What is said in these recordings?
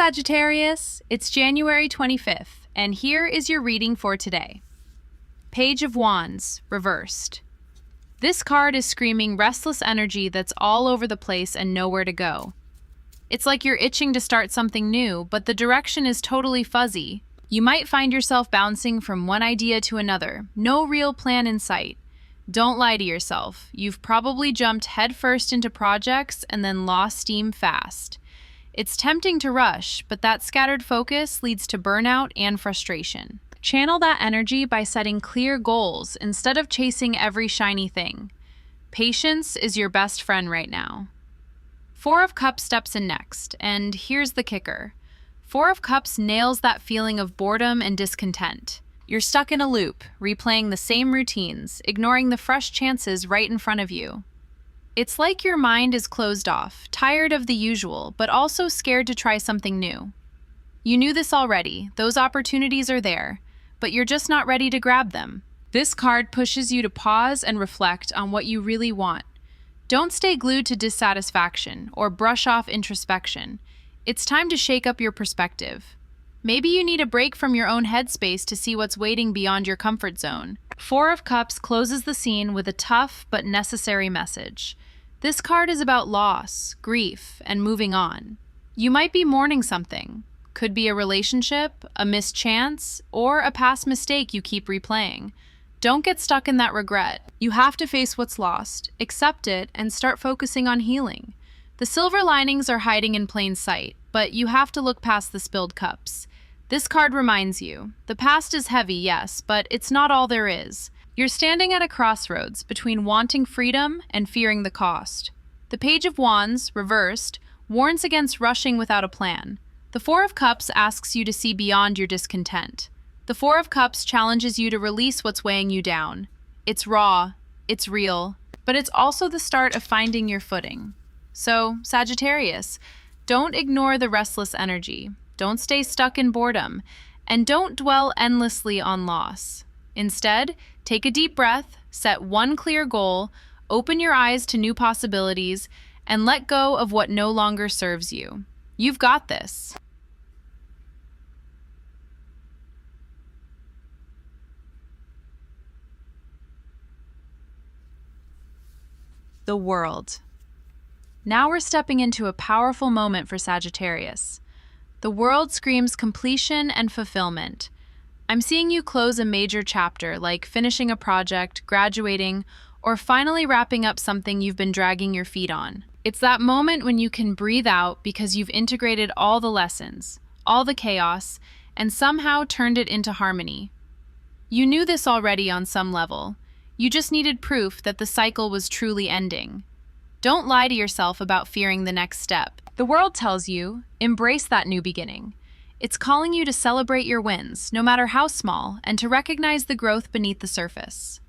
Sagittarius, it's January 25th, and here is your reading for today. Page of Wands, reversed. This card is screaming restless energy that's all over the place and nowhere to go. It's like you're itching to start something new, but the direction is totally fuzzy. You might find yourself bouncing from one idea to another, no real plan in sight. Don't lie to yourself. You've probably jumped headfirst into projects and then lost steam fast. It's tempting to rush, but that scattered focus leads to burnout and frustration. Channel that energy by setting clear goals instead of chasing every shiny thing. Patience is your best friend right now. Four of Cups steps in next, and here's the kicker. Four of Cups nails that feeling of boredom and discontent. You're stuck in a loop, replaying the same routines, ignoring the fresh chances right in front of you. It's like your mind is closed off, tired of the usual, but also scared to try something new. You knew this already, those opportunities are there, but you're just not ready to grab them. This card pushes you to pause and reflect on what you really want. Don't stay glued to dissatisfaction or brush off introspection. It's time to shake up your perspective. Maybe you need a break from your own headspace to see what's waiting beyond your comfort zone. Four of Cups closes the scene with a tough but necessary message. This card is about loss, grief, and moving on. You might be mourning something. Could be a relationship, a missed chance, or a past mistake you keep replaying. Don't get stuck in that regret. You have to face what's lost, accept it, and start focusing on healing. The silver linings are hiding in plain sight, but you have to look past the spilled cups. This card reminds you, the past is heavy, yes, but it's not all there is. You're standing at a crossroads between wanting freedom and fearing the cost. The Page of Wands, reversed, warns against rushing without a plan. The Four of Cups asks you to see beyond your discontent. The Four of Cups challenges you to release what's weighing you down. It's raw, it's real, but it's also the start of finding your footing. So, Sagittarius, don't ignore the restless energy. Don't stay stuck in boredom, and don't dwell endlessly on loss. Instead, take a deep breath, set one clear goal, open your eyes to new possibilities, and let go of what no longer serves you. You've got this. The world. Now we're stepping into a powerful moment for Sagittarius. The world screams completion and fulfillment. I'm seeing you close a major chapter, like finishing a project, graduating, or finally wrapping up something you've been dragging your feet on. It's that moment when you can breathe out because you've integrated all the lessons, all the chaos, and somehow turned it into harmony. You knew this already on some level. You just needed proof that the cycle was truly ending. Don't lie to yourself about fearing the next step. The world tells you, embrace that new beginning. It's calling you to celebrate your wins, no matter how small, and to recognize the growth beneath the surface.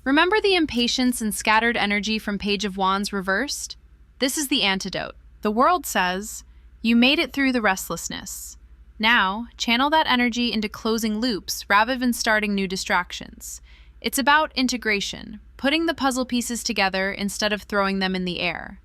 Remember the impatience and scattered energy from Page of Wands reversed? This is the antidote. The world says, you made it through the restlessness. Now, channel that energy into closing loops rather than starting new distractions. It's about integration, putting the puzzle pieces together instead of throwing them in the air.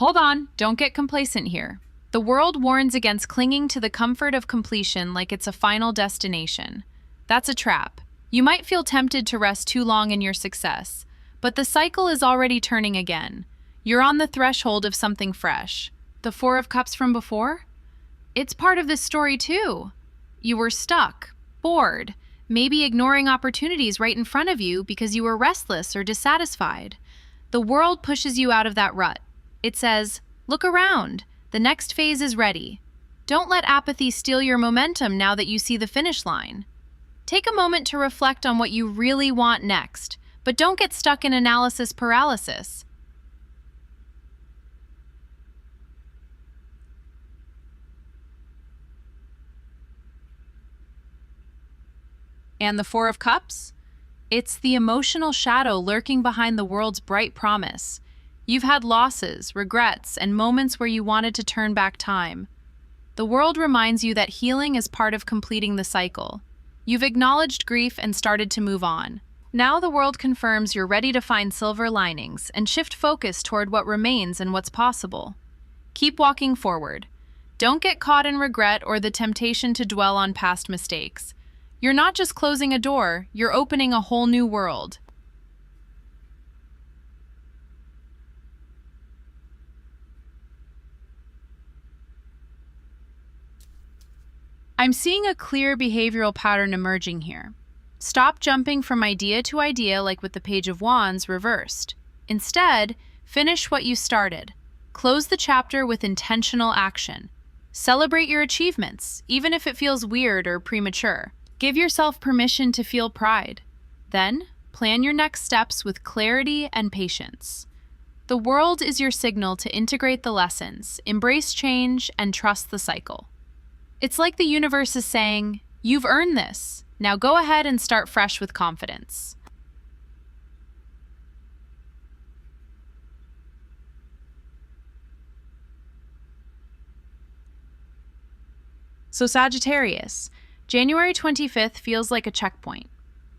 Hold on, don't get complacent here. The world warns against clinging to the comfort of completion like it's a final destination. That's a trap. You might feel tempted to rest too long in your success, but the cycle is already turning again. You're on the threshold of something fresh. The Four of Cups from before? It's part of this story too. You were stuck, bored, maybe ignoring opportunities right in front of you because you were restless or dissatisfied. The world pushes you out of that rut. It says, look around. The next phase is ready. Don't let apathy steal your momentum now that you see the finish line. Take a moment to reflect on what you really want next, but don't get stuck in analysis paralysis. And the Four of Cups? It's the emotional shadow lurking behind the world's bright promise. You've had losses, regrets, and moments where you wanted to turn back time. The world reminds you that healing is part of completing the cycle. You've acknowledged grief and started to move on. Now the world confirms you're ready to find silver linings and shift focus toward what remains and what's possible. Keep walking forward. Don't get caught in regret or the temptation to dwell on past mistakes. You're not just closing a door, you're opening a whole new world. I'm seeing a clear behavioral pattern emerging here. Stop jumping from idea to idea like with the Page of Wands reversed. Instead, finish what you started. Close the chapter with intentional action. Celebrate your achievements, even if it feels weird or premature. Give yourself permission to feel pride. Then, plan your next steps with clarity and patience. The world is your signal to integrate the lessons, embrace change, and trust the cycle. It's like the universe is saying, "You've earned this. Now go ahead and start fresh with confidence." So Sagittarius, January 25th feels like a checkpoint.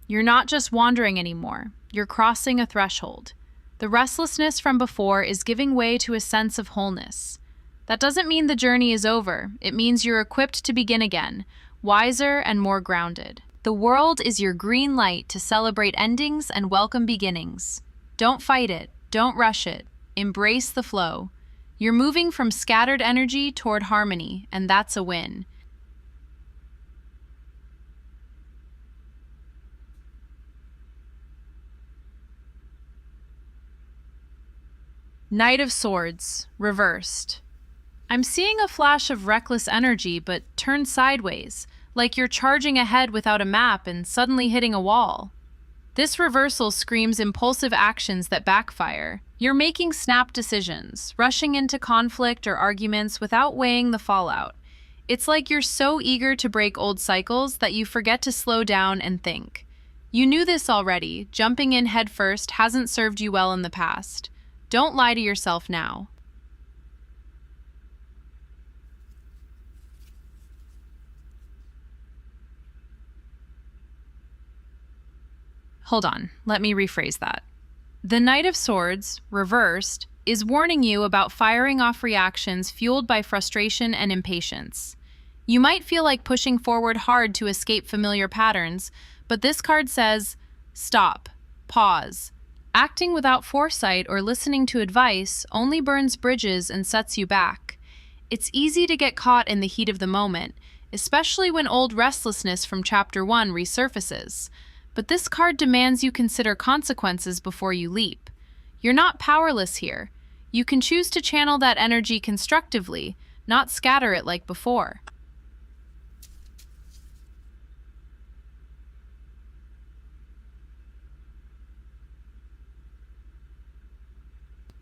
You're not just wandering anymore, you're crossing a threshold. The restlessness from before is giving way to a sense of wholeness. That doesn't mean the journey is over, it means you're equipped to begin again, wiser and more grounded. The world is your green light to celebrate endings and welcome beginnings. Don't fight it, don't rush it, embrace the flow. You're moving from scattered energy toward harmony, and that's a win. Knight of Swords, reversed. I'm seeing a flash of reckless energy, but turned sideways, like you're charging ahead without a map and suddenly hitting a wall. This reversal screams impulsive actions that backfire. You're making snap decisions, rushing into conflict or arguments without weighing the fallout. It's like you're so eager to break old cycles that you forget to slow down and think. You knew this already. Jumping in headfirst hasn't served you well in the past. Don't lie to yourself now. Hold on, let me rephrase that. The Knight of Swords, reversed, is warning you about firing off reactions fueled by frustration and impatience. You might feel like pushing forward hard to escape familiar patterns, but this card says, stop, pause. Acting without foresight or listening to advice only burns bridges and sets you back. It's easy to get caught in the heat of the moment, especially when old restlessness from Chapter 1 resurfaces. But this card demands you consider consequences before you leap. You're not powerless here. You can choose to channel that energy constructively, not scatter it like before.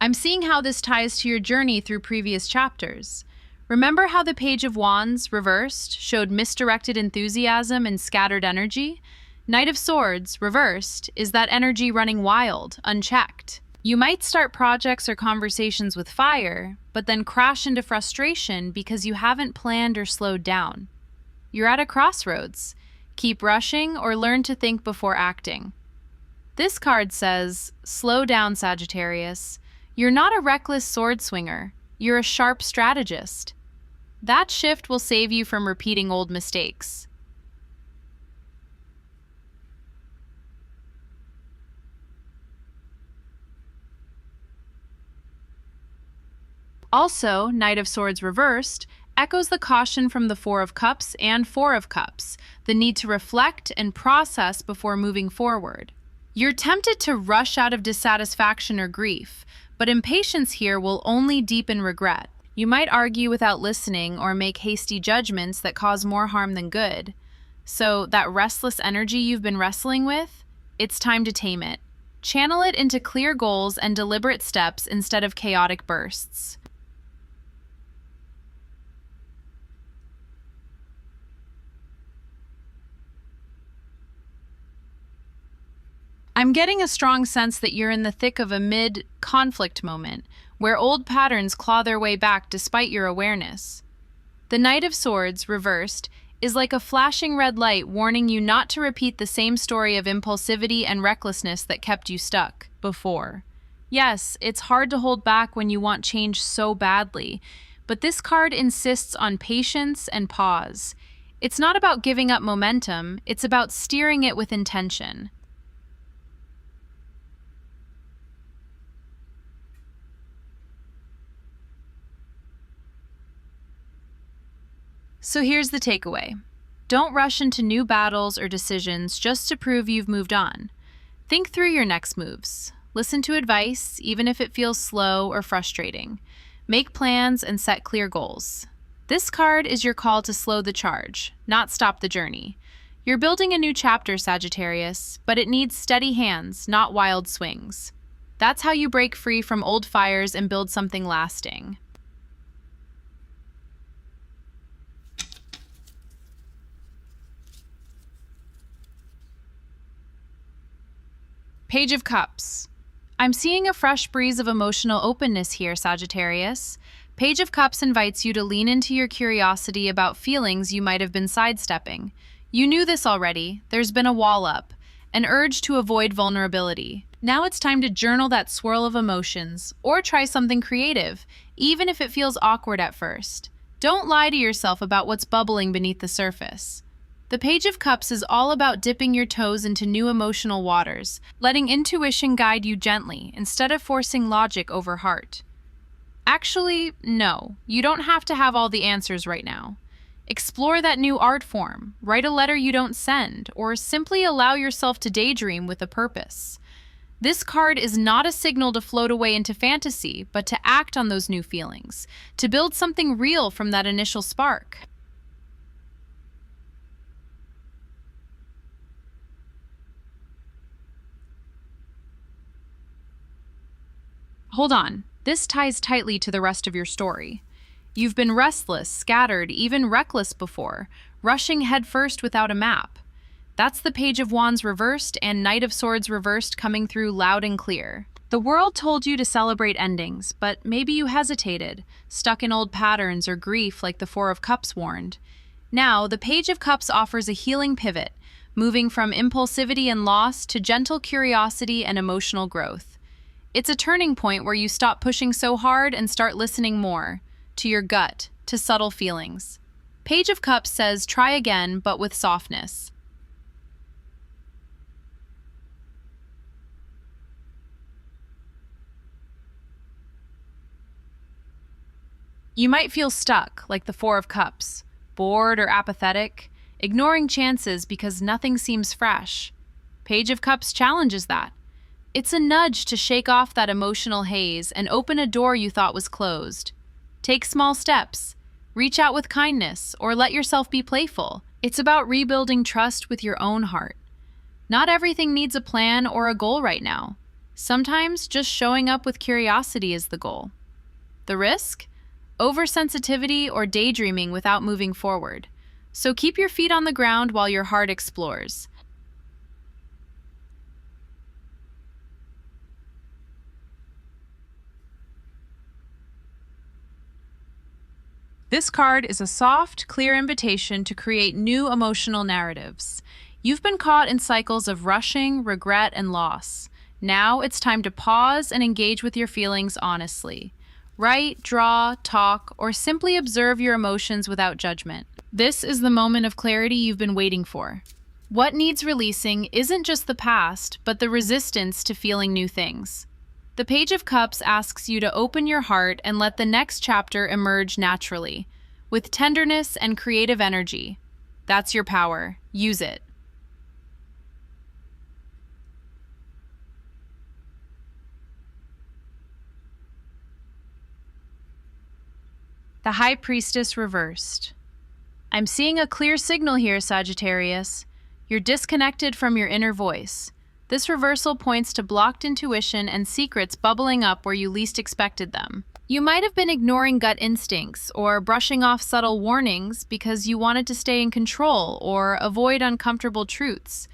I'm seeing how this ties to your journey through previous chapters. Remember how the Page of Wands, reversed, showed misdirected enthusiasm and scattered energy? Knight of Swords, reversed, is that energy running wild, unchecked. You might start projects or conversations with fire, but then crash into frustration because you haven't planned or slowed down. You're at a crossroads. Keep rushing or learn to think before acting. This card says, slow down, Sagittarius. You're not a reckless sword swinger. You're a sharp strategist. That shift will save you from repeating old mistakes. Also, Knight of Swords reversed echoes the caution from the Four of Cups and Four of Cups, the need to reflect and process before moving forward. You're tempted to rush out of dissatisfaction or grief, but impatience here will only deepen regret. You might argue without listening or make hasty judgments that cause more harm than good. So that restless energy you've been wrestling with, it's time to tame it. Channel it into clear goals and deliberate steps instead of chaotic bursts. I'm getting a strong sense that you're in the thick of a mid-conflict moment, where old patterns claw their way back despite your awareness. The Knight of Swords, reversed, is like a flashing red light warning you not to repeat the same story of impulsivity and recklessness that kept you stuck before. Yes, it's hard to hold back when you want change so badly, but this card insists on patience and pause. It's not about giving up momentum, it's about steering it with intention. So here's the takeaway. Don't rush into new battles or decisions just to prove you've moved on. Think through your next moves. Listen to advice, even if it feels slow or frustrating. Make plans and set clear goals. This card is your call to slow the charge, not stop the journey. You're building a new chapter, Sagittarius, but it needs steady hands, not wild swings. That's how you break free from old fires and build something lasting. Page of Cups. I'm seeing a fresh breeze of emotional openness here, Sagittarius. Page of Cups invites you to lean into your curiosity about feelings you might have been sidestepping. You knew this already. There's been a wall up, an urge to avoid vulnerability. Now it's time to journal that swirl of emotions, or try something creative, even if it feels awkward at first. Don't lie to yourself about what's bubbling beneath the surface. The Page of Cups is all about dipping your toes into new emotional waters, letting intuition guide you gently instead of forcing logic over heart. Actually, no, you don't have to have all the answers right now. Explore that new art form, write a letter you don't send, or simply allow yourself to daydream with a purpose. This card is not a signal to float away into fantasy, but to act on those new feelings, to build something real from that initial spark. Hold on, this ties tightly to the rest of your story. You've been restless, scattered, even reckless before, rushing headfirst without a map. That's the Page of Wands reversed and Knight of Swords reversed coming through loud and clear. The world told you to celebrate endings, but maybe you hesitated, stuck in old patterns or grief like the Four of Cups warned. Now, the Page of Cups offers a healing pivot, moving from impulsivity and loss to gentle curiosity and emotional growth. It's a turning point where you stop pushing so hard and start listening more, to your gut, to subtle feelings. Page of Cups says try again, but with softness. You might feel stuck, like the Four of Cups, bored or apathetic, ignoring chances because nothing seems fresh. Page of Cups challenges that. It's a nudge to shake off that emotional haze and open a door you thought was closed. Take small steps. Reach out with kindness, or let yourself be playful. It's about rebuilding trust with your own heart. Not everything needs a plan or a goal right now. Sometimes just showing up with curiosity is the goal. The risk? Oversensitivity or daydreaming without moving forward. So keep your feet on the ground while your heart explores. This card is a soft, clear invitation to create new emotional narratives. You've been caught in cycles of rushing, regret, and loss. Now it's time to pause and engage with your feelings honestly. Write, draw, talk, or simply observe your emotions without judgment. This is the moment of clarity you've been waiting for. What needs releasing isn't just the past, but the resistance to feeling new things. The Page of Cups asks you to open your heart and let the next chapter emerge naturally, with tenderness and creative energy. That's your power. Use it. The High Priestess reversed. I'm seeing a clear signal here, Sagittarius. You're disconnected from your inner voice. This reversal points to blocked intuition and secrets bubbling up where you least expected them. You might have been ignoring gut instincts or brushing off subtle warnings because you wanted to stay in control or avoid uncomfortable truths.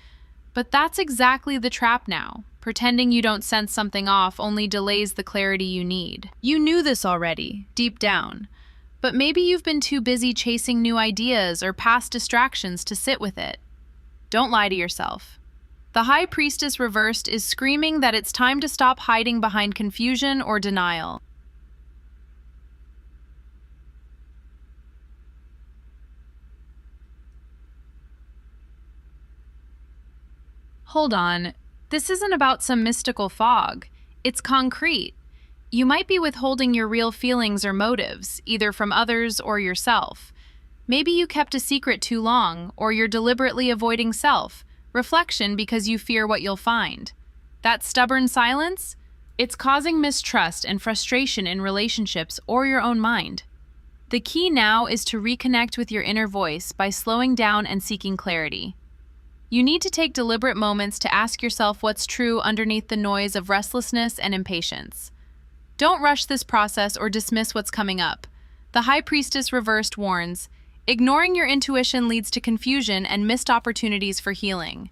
But that's exactly the trap now. Pretending you don't sense something off only delays the clarity you need. You knew this already, deep down. but maybe you've been too busy chasing new ideas or past distractions to sit with it. Don't lie to yourself. The High Priestess reversed is screaming that it's time to stop hiding behind confusion or denial. Hold on, this isn't about some mystical fog. It's concrete. You might be withholding your real feelings or motives, either from others or yourself. Maybe you kept a secret too long, or you're deliberately avoiding reflection because you fear what you'll find. That stubborn silence? It's causing mistrust and frustration in relationships or your own mind. The key now is to reconnect with your inner voice by slowing down and seeking clarity. You need to take deliberate moments to ask yourself what's true underneath the noise of restlessness and impatience. Don't rush this process or dismiss what's coming up. The High Priestess reversed warns, ignoring your intuition leads to confusion and missed opportunities for healing.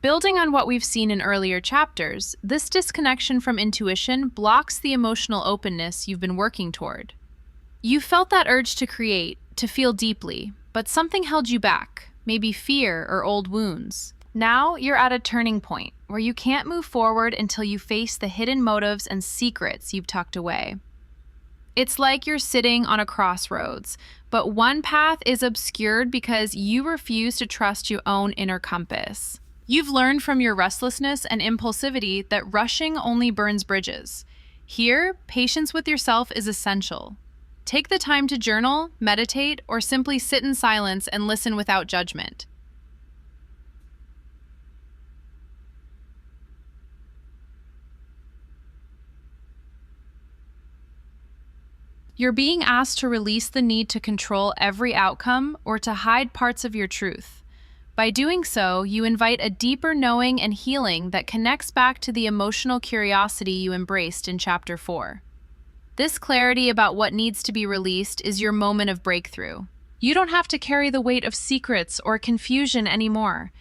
Building on what we've seen in earlier chapters, this disconnection from intuition blocks the emotional openness you've been working toward. You felt that urge to create, to feel deeply, but something held you back, maybe fear or old wounds. Now you're at a turning point where you can't move forward until you face the hidden motives and secrets you've tucked away. It's like you're sitting on a crossroads, but one path is obscured because you refuse to trust your own inner compass. You've learned from your restlessness and impulsivity that rushing only burns bridges. Here, patience with yourself is essential. Take the time to journal, meditate, or simply sit in silence and listen without judgment. You're being asked to release the need to control every outcome or to hide parts of your truth. By doing so, you invite a deeper knowing and healing that connects back to the emotional curiosity you embraced in Chapter 4. This clarity about what needs to be released is your moment of breakthrough. You don't have to carry the weight of secrets or confusion anymore.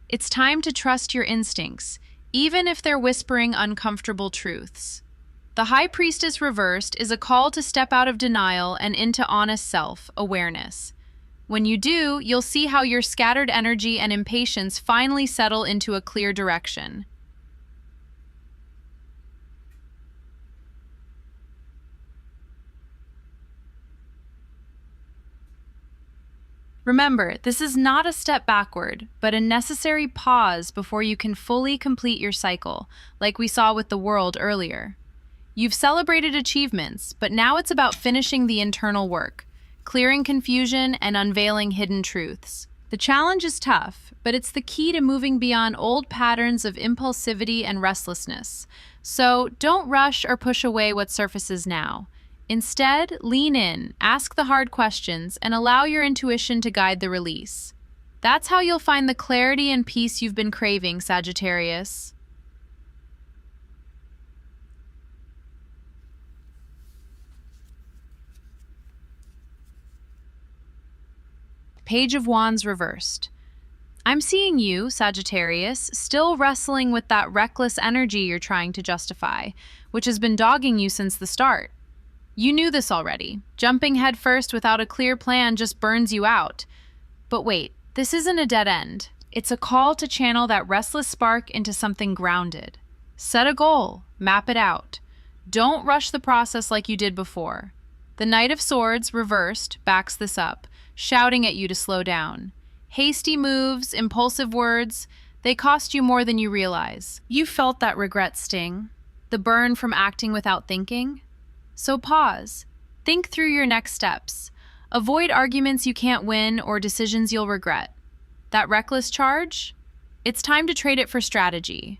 It's time to trust your instincts, even if they're whispering uncomfortable truths. The High Priestess reversed is a call to step out of denial and into honest self-awareness. When you do, you'll see how your scattered energy and impatience finally settle into a clear direction. Remember, this is not a step backward, but a necessary pause before you can fully complete your cycle, like we saw with the world earlier. You've celebrated achievements, but now it's about finishing the internal work, clearing confusion and unveiling hidden truths. The challenge is tough, but it's the key to moving beyond old patterns of impulsivity and restlessness. So don't rush or push away what surfaces now. Instead, lean in, ask the hard questions, and allow your intuition to guide the release. That's how you'll find the clarity and peace you've been craving, Sagittarius. Page of Wands reversed. I'm seeing you, Sagittarius, still wrestling with that reckless energy you're trying to justify, which has been dogging you since the start. You knew this already. Jumping headfirst without a clear plan just burns you out. But wait, this isn't a dead end. It's a call to channel that restless spark into something grounded. Set a goal, map it out. Don't rush the process like you did before. The Knight of Swords, reversed, backs this up, shouting at you to slow down. Hasty moves, impulsive words, they cost you more than you realize. You felt that regret sting, the burn from acting without thinking. So pause. Think through your next steps. Avoid arguments you can't win or decisions you'll regret. That reckless charge? It's time to trade it for strategy.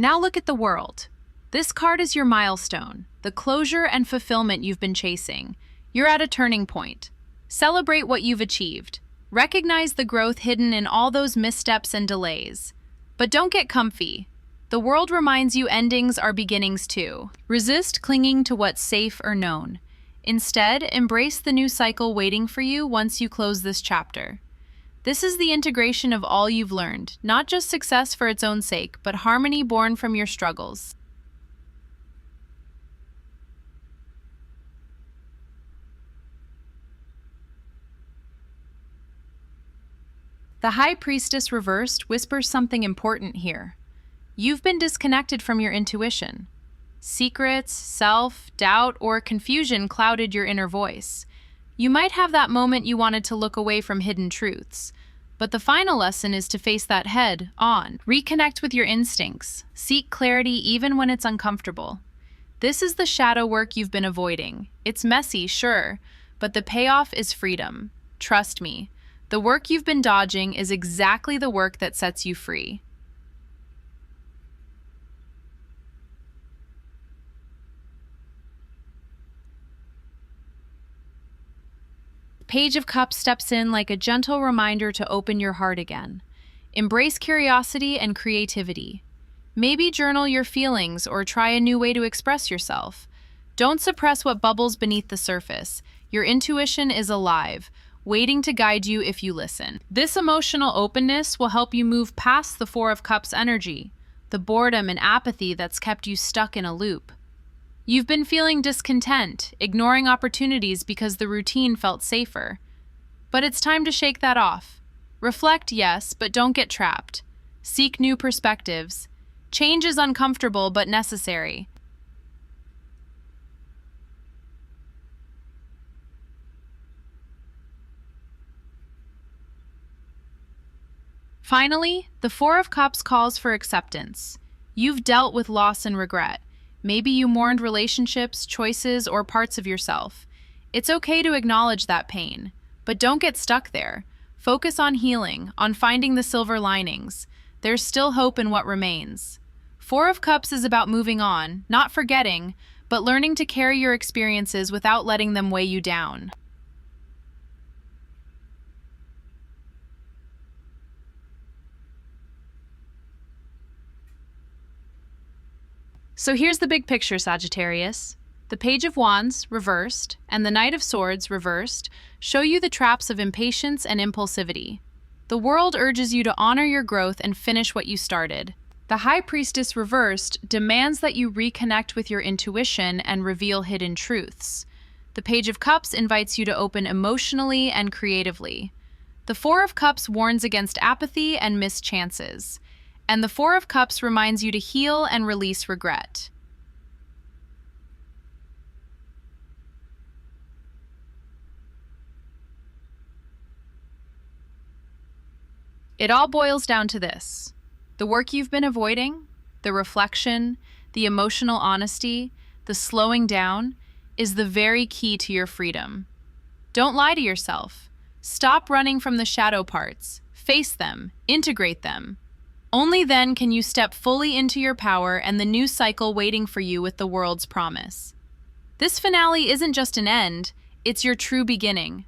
Now look at the world. This card is your milestone, the closure and fulfillment you've been chasing. You're at a turning point. Celebrate what you've achieved. Recognize the growth hidden in all those missteps and delays. But don't get comfy. The world reminds you endings are beginnings too. Resist clinging to what's safe or known. Instead, embrace the new cycle waiting for you once you close this chapter. This is the integration of all you've learned, not just success for its own sake, but harmony born from your struggles. The High Priestess reversed whispers something important here. You've been disconnected from your intuition. Secrets, self, doubt, or confusion clouded your inner voice. You might have that moment you wanted to look away from hidden truths, but the final lesson is to face that head on. Reconnect with your instincts. Seek clarity even when it's uncomfortable. This is the shadow work you've been avoiding. It's messy, sure, but the payoff is freedom. Trust me. The work you've been dodging is exactly the work that sets you free. Page of Cups steps in like a gentle reminder to open your heart again. Embrace curiosity and creativity. Maybe journal your feelings or try a new way to express yourself. Don't suppress what bubbles beneath the surface. Your intuition is alive, waiting to guide you if you listen. This emotional openness will help you move past the Four of Cups energy, the boredom and apathy that's kept you stuck in a loop. You've been feeling discontent, ignoring opportunities because the routine felt safer. But it's time to shake that off. Reflect, yes, but don't get trapped. Seek new perspectives. Change is uncomfortable but necessary. Finally, the Four of Cups calls for acceptance. You've dealt with loss and regret. Maybe you mourned relationships, choices, or parts of yourself. It's okay to acknowledge that pain, but don't get stuck there. Focus on healing, on finding the silver linings. There's still hope in what remains. Four of Cups is about moving on, not forgetting, but learning to carry your experiences without letting them weigh you down. So here's the big picture, Sagittarius. The Page of Wands, reversed, and the Knight of Swords, reversed, show you the traps of impatience and impulsivity. The world urges you to honor your growth and finish what you started. The High Priestess, reversed, demands that you reconnect with your intuition and reveal hidden truths. The Page of Cups invites you to open emotionally and creatively. The Four of Cups warns against apathy and missed chances. And the Four of Cups reminds you to heal and release regret. It all boils down to this. The work you've been avoiding, the reflection, the emotional honesty, the slowing down, is the very key to your freedom. Don't lie to yourself. Stop running from the shadow parts. Face them. Integrate them. Only then can you step fully into your power and the new cycle waiting for you with the world's promise. This finale isn't just an end, it's your true beginning.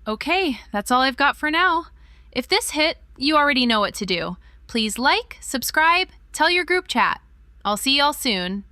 Okay, that's all I've got for now. If this hit, you already know what to do. Please like, subscribe, tell your group chat. I'll see y'all soon.